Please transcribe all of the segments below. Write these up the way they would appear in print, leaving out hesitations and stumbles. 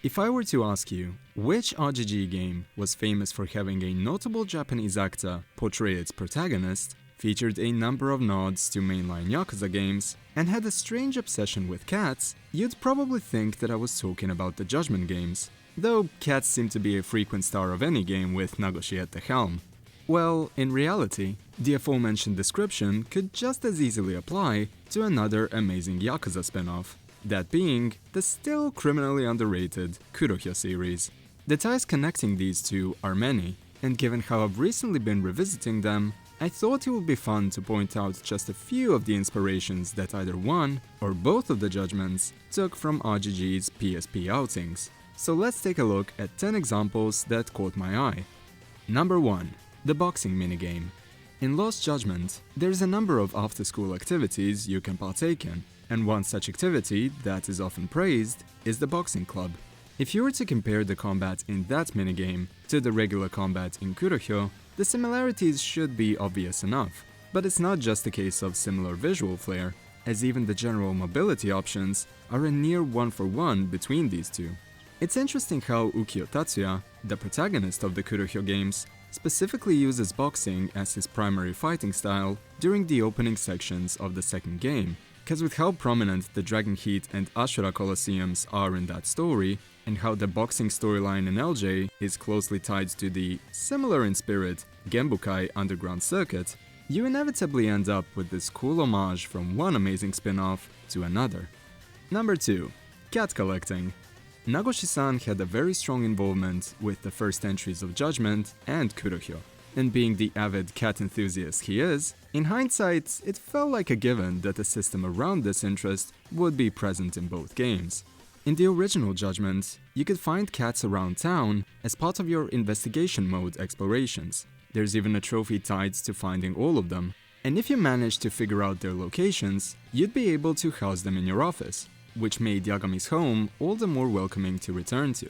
If I were to ask you, which RGG game was famous for having a notable Japanese actor portray its protagonist, featured a number of nods to mainline Yakuza games, and had a strange obsession with cats, you'd probably think that I was talking about the Judgment games, though cats seem to be a frequent star of any game with Nagoshi at the helm. Well, in reality, the aforementioned description could just as easily apply to another amazing Yakuza spin-off, that being the still criminally underrated Kurohyou series. The ties connecting these two are many, and given how I've recently been revisiting them, I thought it would be fun to point out just a few of the inspirations that either one or both of the Judgments took from RGG's PSP outings. So let's take a look at 10 examples that caught my eye. Number 1. The boxing minigame. In Lost Judgment, there's a number of after-school activities you can partake in, and one such activity that is often praised is the boxing club. If you were to compare the combat in that minigame to the regular combat in Kurohyou, the similarities should be obvious enough, but it's not just a case of similar visual flair, as even the general mobility options are a near one-for-one between these two. It's interesting how Ukiyo Tatsuya, the protagonist of the Kurohyou games, specifically uses boxing as his primary fighting style during the opening sections of the second game, because with how prominent the Dragon Heat and Ashura Colosseums are in that story, and how the boxing storyline in LJ is closely tied to the, similar in spirit, Genbukai Underground Circuit, you inevitably end up with this cool homage from one amazing spin-off to another. Number 2. Cat collecting. Nagoshi-san had a very strong involvement with the first entries of Judgment and Kurohyou, and being the avid cat enthusiast he is, in hindsight, it felt like a given that a system around this interest would be present in both games. In the original Judgment, you could find cats around town as part of your investigation mode explorations. There's even a trophy tied to finding all of them, and if you managed to figure out their locations, you'd be able to house them in your office, which made Yagami's home all the more welcoming to return to.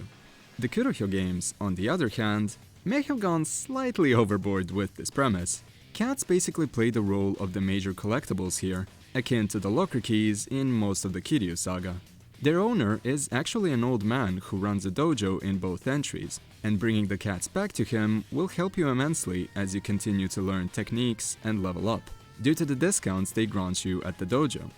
The Kurohyou games, on the other hand, may have gone slightly overboard with this premise. Cats basically play the role of the major collectibles here, akin to the locker keys in most of the Kiryu saga. Their owner is actually an old man who runs a dojo in both entries, and bringing the cats back to him will help you immensely as you continue to learn techniques and level up, due to the discounts they grant you at the dojo.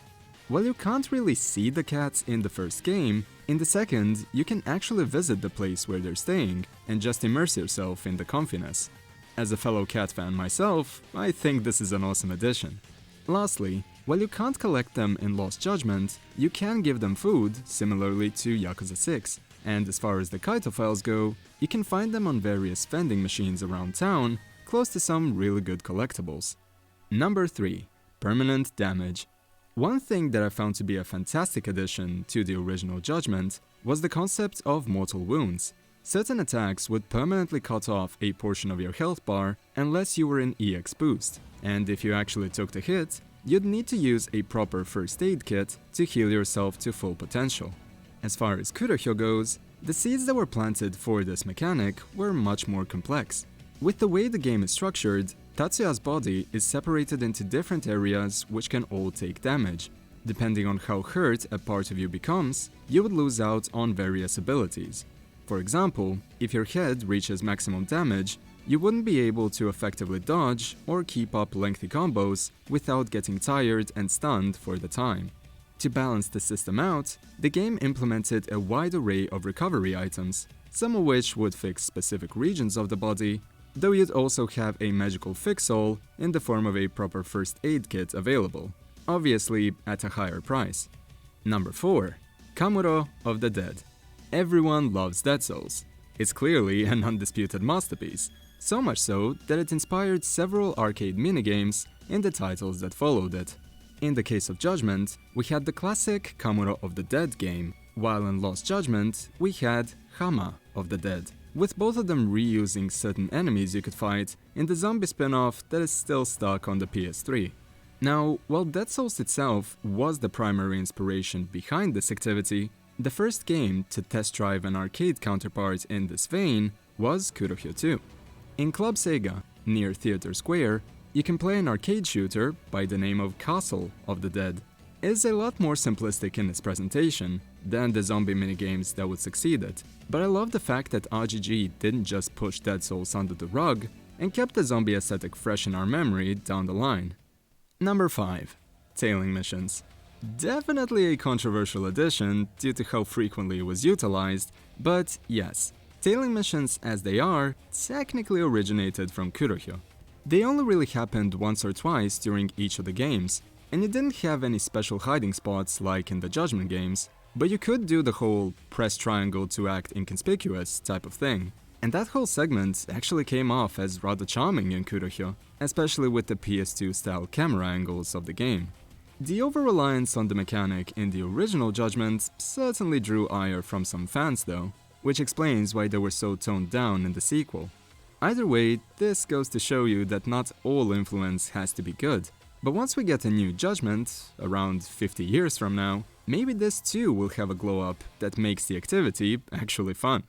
While you can't really see the cats in the first game, in the second you can actually visit the place where they're staying and just immerse yourself in the comfiness. As a fellow cat fan myself, I think this is an awesome addition. Lastly, while you can't collect them in Lost Judgment, you can give them food, similarly to Yakuza 6, and as far as the Kaito files go, you can find them on various vending machines around town, close to some really good collectibles. Number 3. Permanent damage. One thing that I found to be a fantastic addition to the original Judgment was the concept of mortal wounds. Certain attacks would permanently cut off a portion of your health bar unless you were in EX boost, and if you actually took the hit, you'd need to use a proper first aid kit to heal yourself to full potential. As far as Kurohyou goes, the seeds that were planted for this mechanic were much more complex. With the way the game is structured, Tatsuya's body is separated into different areas which can all take damage. Depending on how hurt a part of you becomes, you would lose out on various abilities. For example, if your head reaches maximum damage, you wouldn't be able to effectively dodge or keep up lengthy combos without getting tired and stunned for the time. To balance the system out, the game implemented a wide array of recovery items, some of which would fix specific regions of the body, though you'd also have a magical fix-all in the form of a proper first aid kit available, obviously at a higher price. Number 4. Kamuro of the Dead. Everyone loves Dead Souls. It's clearly an undisputed masterpiece, so much so that it inspired several arcade minigames in the titles that followed it. In the case of Judgment, we had the classic Kamuro of the Dead game, while in Lost Judgment, we had Hama of the Dead, with both of them reusing certain enemies you could fight in the zombie spin-off that is still stuck on the PS3. Now, while Dead Souls itself was the primary inspiration behind this activity, the first game to test drive an arcade counterpart in this vein was Kurohyou 2. In Club Sega, near Theater Square, you can play an arcade shooter by the name of Castle of the Dead. It is a lot more simplistic in its presentation, than the zombie minigames that would succeed it, but I love the fact that RGG didn't just push Dead Souls under the rug and kept the zombie aesthetic fresh in our memory down the line. Number 5. Tailing missions. Definitely a controversial addition due to how frequently it was utilized, but yes, tailing missions as they are technically originated from Kurohyou. They only really happened once or twice during each of the games, and you didn't have any special hiding spots like in the Judgment games, but you could do the whole press triangle to act inconspicuous type of thing. And that whole segment actually came off as rather charming in Kurohyou, especially with the PS2 style camera angles of the game. The over-reliance on the mechanic in the original Judgment certainly drew ire from some fans though, which explains why they were so toned down in the sequel. Either way, this goes to show you that not all influence has to be good, but once we get a new Judgment, around 50 years from now, maybe this too will have a glow-up that makes the activity actually fun.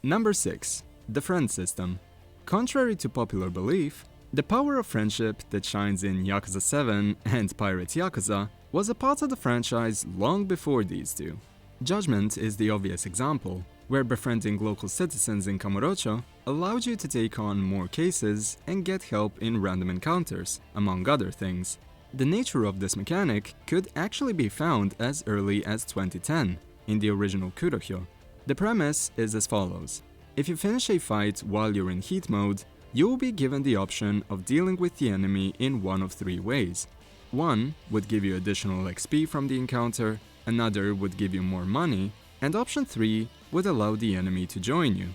Number 6. The Friend System. Contrary to popular belief, the power of friendship that shines in Yakuza 7 and Pirate Yakuza was a part of the franchise long before these two. Judgment is the obvious example, where befriending local citizens in Kamuro allowed you to take on more cases and get help in random encounters, among other things. The nature of this mechanic could actually be found as early as 2010 in the original Kurohyou. The premise is as follows. If you finish a fight while you're in heat mode, you will be given the option of dealing with the enemy in one of 3 ways. One would give you additional XP from the encounter, another would give you more money, and option 3 would allow the enemy to join you.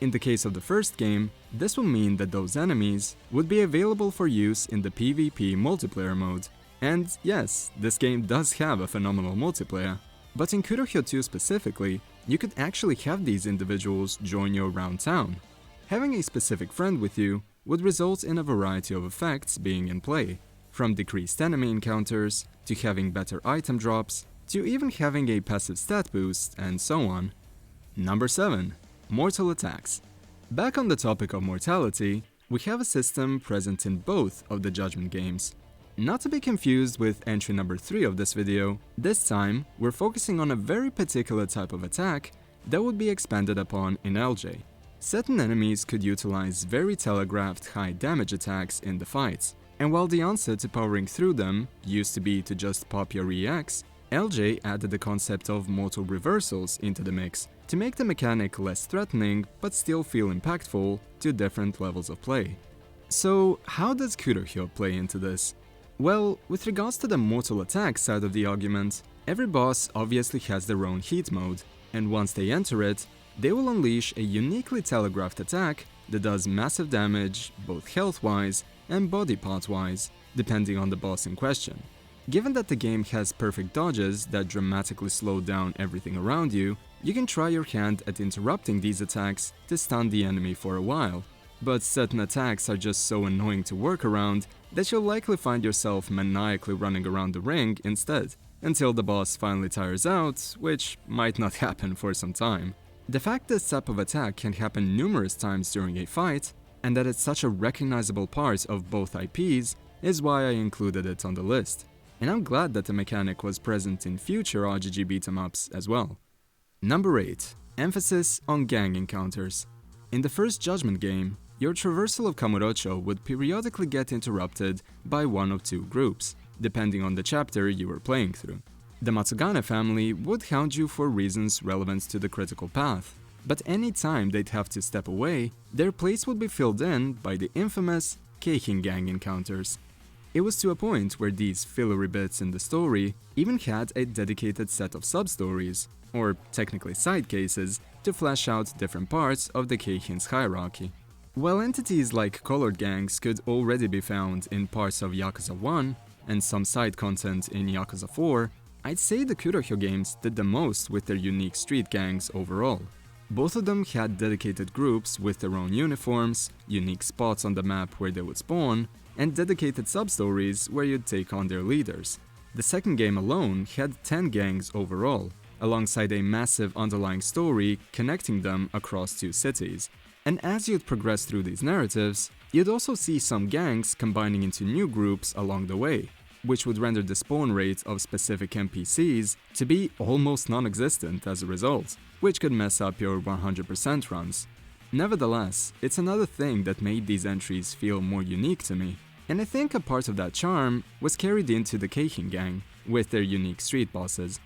In the case of the first game, this will mean that those enemies would be available for use in the PvP multiplayer mode. And yes, this game does have a phenomenal multiplayer, but in Kurohyou 2 specifically, you could actually have these individuals join you around town. Having a specific friend with you would result in a variety of effects being in play, from decreased enemy encounters, to having better item drops, to even having a passive stat boost, and so on. Number 7. Mortal Attacks. Back on the topic of mortality, we have a system present in both of the Judgment games. Not to be confused with entry number 3 of this video, this time we're focusing on a very particular type of attack that would be expanded upon in LJ. Certain enemies could utilize very telegraphed high damage attacks in the fights, and while the answer to powering through them used to be to just pop your EX, LJ added the concept of mortal reversals into the mix to make the mechanic less threatening but still feel impactful to different levels of play. So how does Kurohyou play into this? Well, with regards to the mortal attack side of the argument, every boss obviously has their own heat mode, and once they enter it, they will unleash a uniquely telegraphed attack that does massive damage, both health-wise and body part-wise, depending on the boss in question. Given that the game has perfect dodges that dramatically slow down everything around you, you can try your hand at interrupting these attacks to stun the enemy for a while. But certain attacks are just so annoying to work around that you'll likely find yourself maniacally running around the ring instead, until the boss finally tires out, which might not happen for some time. The fact this type of attack can happen numerous times during a fight, and that it's such a recognizable part of both IPs, is why I included it on the list. And I'm glad that the mechanic was present in future RGG beat-em-ups as well. Number 8. Emphasis on gang encounters. In the first Judgment game, your traversal of Kamuro would periodically get interrupted by one of 2 groups, depending on the chapter you were playing through. The Matsugane family would hound you for reasons relevant to the critical path, but any time they'd have to step away, their place would be filled in by the infamous Keihin gang encounters. It was to a point where these fillery bits in the story even had a dedicated set of sub-stories, or technically side cases, to flesh out different parts of the Keihin's hierarchy. While entities like colored gangs could already be found in parts of Yakuza 1 and some side content in Yakuza 4, I'd say the Kurohyou games did the most with their unique street gangs overall. Both of them had dedicated groups with their own uniforms, unique spots on the map where they would spawn, and dedicated sub-stories where you'd take on their leaders. The second game alone had 10 gangs overall, alongside a massive underlying story connecting them across 2 cities. And as you'd progress through these narratives, you'd also see some gangs combining into new groups along the way. which would render the spawn rate of specific NPCs to be almost non-existent as a result, which could mess up your 100% runs. Nevertheless, it's another thing that made these entries feel more unique to me, and I think a part of that charm was carried into the Keihin gang, with their unique street bosses.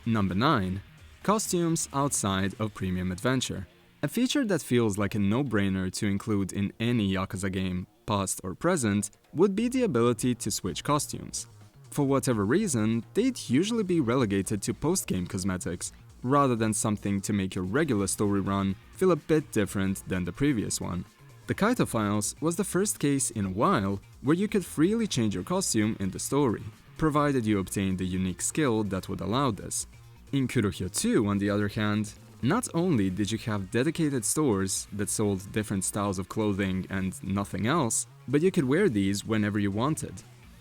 Number 9. Costumes outside of premium adventure. A feature that feels like a no-brainer to include in any Yakuza game, past or present, would be the ability to switch costumes. For whatever reason, they'd usually be relegated to post-game cosmetics, rather than something to make your regular story run feel a bit different than the previous one. The Kaito Files was the first case in a while where you could freely change your costume in the story, provided you obtained a unique skill that would allow this. In Kurohyou 2, on the other hand, not only did you have dedicated stores that sold different styles of clothing and nothing else, but you could wear these whenever you wanted.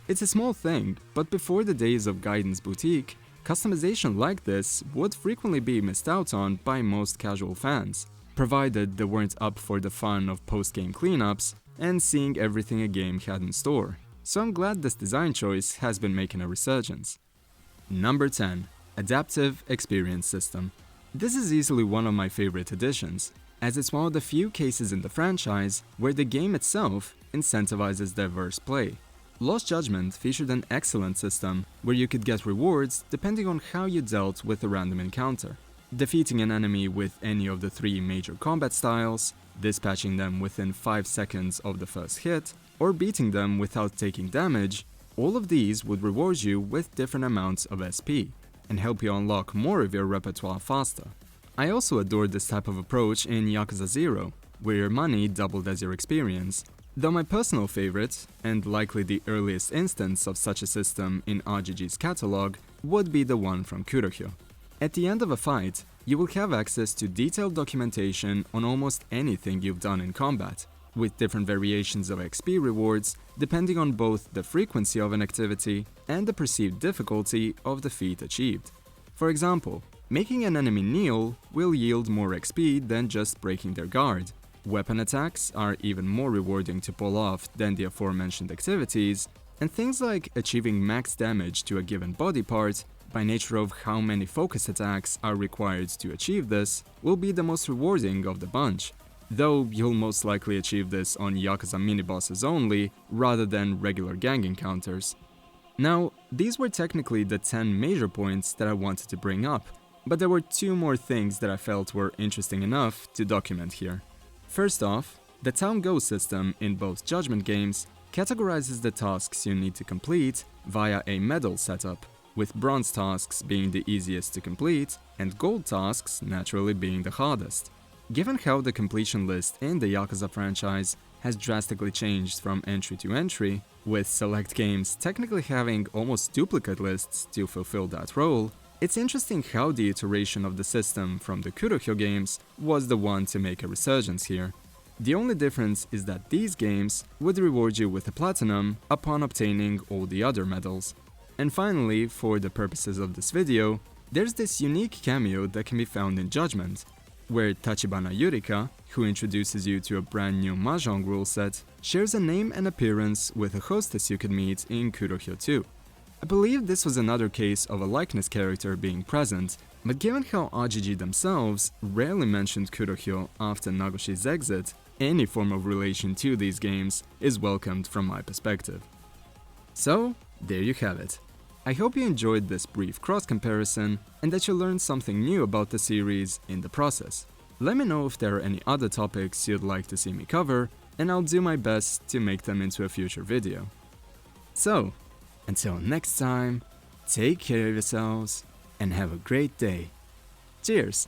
It's a small thing, but before the days of Gaiden's Boutique, customization like this would frequently be missed out on by most casual fans, provided they weren't up for the fun of post-game cleanups and seeing everything a game had in store. So I'm glad this design choice has been making a resurgence. Number 10. Adaptive Experience System. This is easily one of my favorite additions, as it's one of the few cases in the franchise where the game itself incentivizes diverse play. Lost Judgment featured an excellent system where you could get rewards depending on how you dealt with a random encounter. Defeating an enemy with any of the 3 major combat styles, dispatching them within 5 seconds of the first hit, or beating them without taking damage, all of these would reward you with different amounts of SP, and help you unlock more of your repertoire faster. I also adored this type of approach in Yakuza 0, where your money doubled as your experience, though my personal favorite, and likely the earliest instance of such a system in RGG's catalog, would be the one from Kurohyou. At the end of a fight, you will have access to detailed documentation on almost anything you've done in combat, with different variations of XP rewards depending on both the frequency of an activity and the perceived difficulty of the feat achieved. For example, making an enemy kneel will yield more XP than just breaking their guard. Weapon attacks are even more rewarding to pull off than the aforementioned activities, and things like achieving max damage to a given body part, by nature of how many focus attacks are required to achieve this, will be the most rewarding of the bunch, though you'll most likely achieve this on Yakuza mini-bosses only, rather than regular gang encounters. Now, these were technically the 10 major points that I wanted to bring up, but there were 2 more things that I felt were interesting enough to document here. First off, the Town Go system in both Judgment games categorizes the tasks you need to complete via a medal setup, with bronze tasks being the easiest to complete and gold tasks naturally being the hardest. Given how the completion list in the Yakuza franchise has drastically changed from entry to entry, with select games technically having almost duplicate lists to fulfill that role, it's interesting how the iteration of the system from the Kurohyou games was the one to make a resurgence here. The only difference is that these games would reward you with a platinum upon obtaining all the other medals. And finally, for the purposes of this video, there's this unique cameo that can be found in Judgment, where Tachibana Yurika, who introduces you to a brand new Mahjong rule set, shares a name and appearance with a hostess you could meet in Kurohyou 2. I believe this was another case of a likeness character being present, but given how RGG themselves rarely mentioned Kurohyou after Nagoshi's exit, any form of relation to these games is welcomed from my perspective. So, there you have it. I hope you enjoyed this brief cross-comparison and that you learned something new about the series in the process. Let me know if there are any other topics you'd like to see me cover, and I'll do my best to make them into a future video. So, until next time, take care of yourselves and have a great day. Cheers!